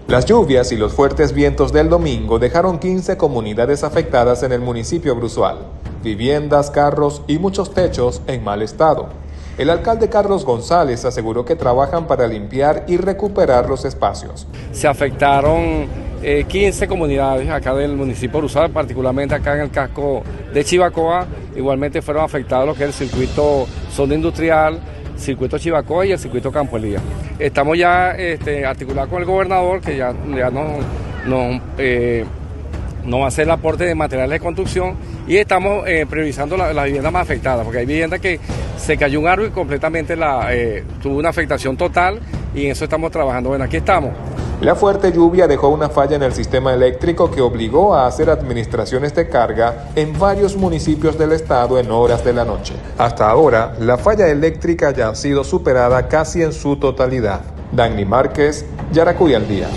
Las lluvias y los fuertes vientos del domingo dejaron 15 comunidades afectadas en el municipio Bruzual, viviendas, carros y muchos techos en mal estado. El alcalde Carlos González aseguró que trabajan para limpiar y recuperar los espacios. Se afectaron 15 comunidades acá del municipio Bruzual, particularmente acá en el casco de Chivacoa. Igualmente fueron afectados lo que es el circuito zona industrial, circuito Chivacoa y el circuito Campo Elías. Estamos ya articulados con el gobernador, que ya nos va a hacer el aporte de materiales de construcción, y estamos priorizando las viviendas más afectadas, porque hay viviendas que se cayó un árbol y completamente tuvo una afectación total, y en eso estamos trabajando. Bueno, aquí estamos. La fuerte lluvia dejó una falla en el sistema eléctrico que obligó a hacer administraciones de carga en varios municipios del estado en horas de la noche. Hasta ahora, la falla eléctrica ya ha sido superada casi en su totalidad. Dani Márquez, Yaracuy al día.